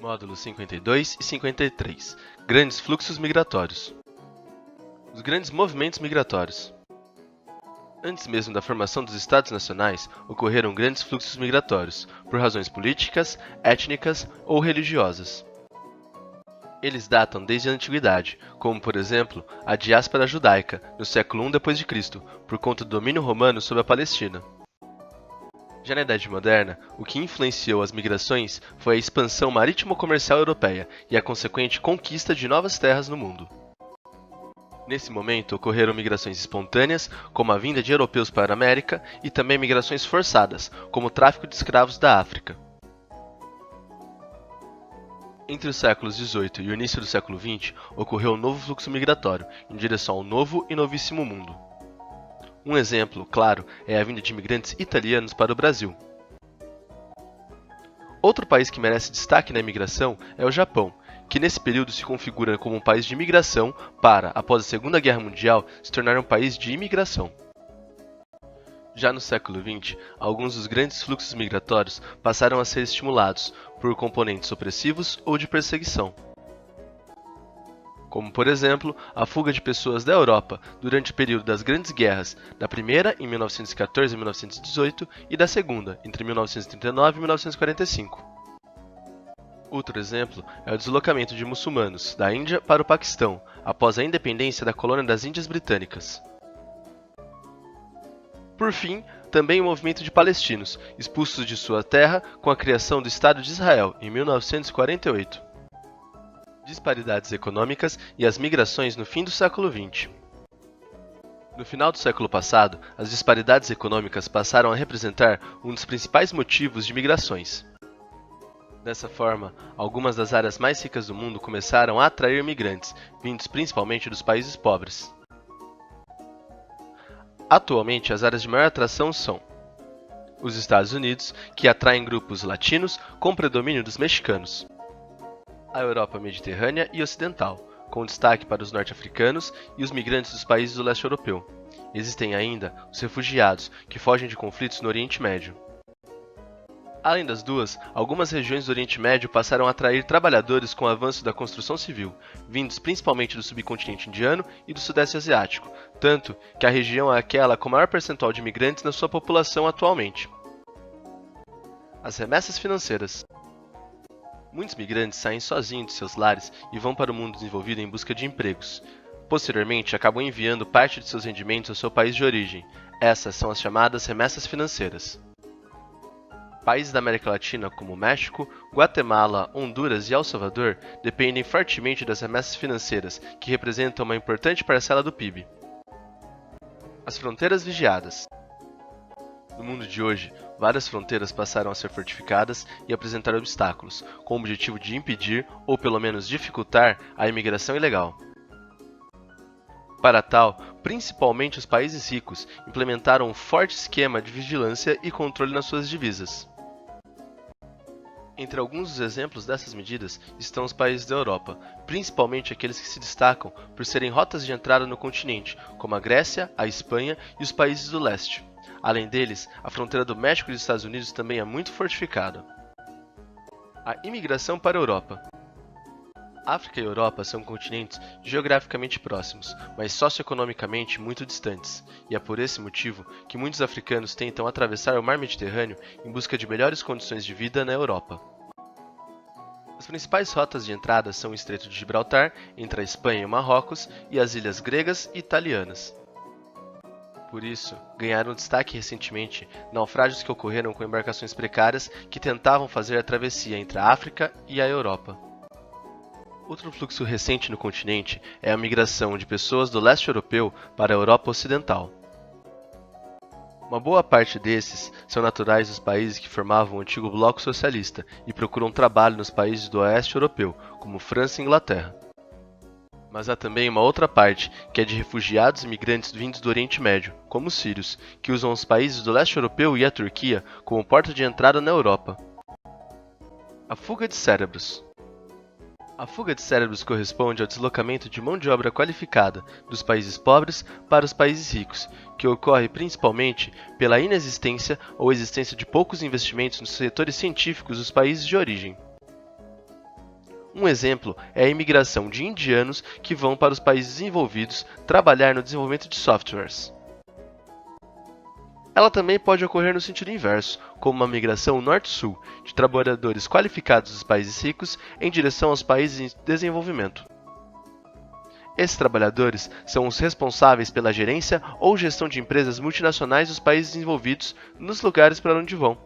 Módulos 52 e 53. Grandes fluxos migratórios. Os grandes movimentos migratórios. Antes mesmo da formação dos Estados Nacionais, ocorreram grandes fluxos migratórios, por razões políticas, étnicas ou religiosas. Eles datam desde a Antiguidade, como por exemplo, a diáspora judaica, no século I d.C., por conta do domínio romano sobre a Palestina. Já na Idade Moderna, o que influenciou as migrações foi a expansão marítimo-comercial europeia e a consequente conquista de novas terras no mundo. Nesse momento, ocorreram migrações espontâneas, como a vinda de europeus para a América, e também migrações forçadas, como o tráfico de escravos da África. Entre os séculos XVIII e o início do século XX, ocorreu um novo fluxo migratório, em direção ao novo e novíssimo mundo. Um exemplo, claro, é a vinda de imigrantes italianos para o Brasil. Outro país que merece destaque na imigração é o Japão, que nesse período se configura como um país de imigração para, após a Segunda Guerra Mundial, se tornar um país de imigração. Já no século XX, alguns dos grandes fluxos migratórios passaram a ser estimulados por componentes opressivos ou de perseguição, como, por exemplo, a fuga de pessoas da Europa durante o período das Grandes Guerras, da Primeira, em 1914 e 1918, e da Segunda, entre 1939 e 1945. Outro exemplo é o deslocamento de muçulmanos da Índia para o Paquistão, após a independência da colônia das Índias Britânicas. Por fim, também o movimento de palestinos, expulsos de sua terra com a criação do Estado de Israel, em 1948. Disparidades econômicas e as migrações no fim do século XX. No final do século passado, as disparidades econômicas passaram a representar um dos principais motivos de migrações. Dessa forma, algumas das áreas mais ricas do mundo começaram a atrair migrantes, vindos principalmente dos países pobres. Atualmente, as áreas de maior atração são os Estados Unidos, que atraem grupos latinos com predomínio dos mexicanos, a Europa mediterrânea e ocidental, com destaque para os norte-africanos e os migrantes dos países do leste europeu. Existem ainda os refugiados, que fogem de conflitos no Oriente Médio. Além das duas, algumas regiões do Oriente Médio passaram a atrair trabalhadores com o avanço da construção civil, vindos principalmente do subcontinente indiano e do sudeste asiático, tanto que a região é aquela com maior percentual de imigrantes na sua população atualmente. As remessas financeiras. Muitos migrantes saem sozinhos de seus lares e vão para o mundo desenvolvido em busca de empregos. Posteriormente, acabam enviando parte de seus rendimentos ao seu país de origem. Essas são as chamadas remessas financeiras. Países da América Latina como México, Guatemala, Honduras e El Salvador dependem fortemente das remessas financeiras, que representam uma importante parcela do PIB. As fronteiras vigiadas. No mundo de hoje, várias fronteiras passaram a ser fortificadas e apresentar obstáculos, com o objetivo de impedir, ou pelo menos dificultar, a imigração ilegal. Para tal, principalmente os países ricos implementaram um forte esquema de vigilância e controle nas suas divisas. Entre alguns dos exemplos dessas medidas estão os países da Europa, principalmente aqueles que se destacam por serem rotas de entrada no continente, como a Grécia, a Espanha e os países do leste. Além deles, a fronteira do México e dos Estados Unidos também é muito fortificada. A imigração para a Europa. África e Europa são continentes geograficamente próximos, mas socioeconomicamente muito distantes, e é por esse motivo que muitos africanos tentam atravessar o mar Mediterrâneo em busca de melhores condições de vida na Europa. As principais rotas de entrada são o Estreito de Gibraltar, entre a Espanha e o Marrocos, e as ilhas gregas e italianas. Por isso, ganharam destaque recentemente naufrágios que ocorreram com embarcações precárias que tentavam fazer a travessia entre a África e a Europa. Outro fluxo recente no continente é a migração de pessoas do leste europeu para a Europa Ocidental. Uma boa parte desses são naturais dos países que formavam o antigo bloco socialista e procuram trabalho nos países do oeste europeu, como França e Inglaterra. Mas há também uma outra parte, que é de refugiados e imigrantes vindos do Oriente Médio, como os sírios, que usam os países do leste europeu e a Turquia como porta de entrada na Europa. A fuga de cérebros. A fuga de cérebros corresponde ao deslocamento de mão de obra qualificada dos países pobres para os países ricos, que ocorre principalmente pela inexistência ou existência de poucos investimentos nos setores científicos dos países de origem. Um exemplo é a imigração de indianos que vão para os países desenvolvidos trabalhar no desenvolvimento de softwares. Ela também pode ocorrer no sentido inverso, como uma migração norte-sul, de trabalhadores qualificados dos países ricos em direção aos países em desenvolvimento. Esses trabalhadores são os responsáveis pela gerência ou gestão de empresas multinacionais dos países desenvolvidos nos lugares para onde vão.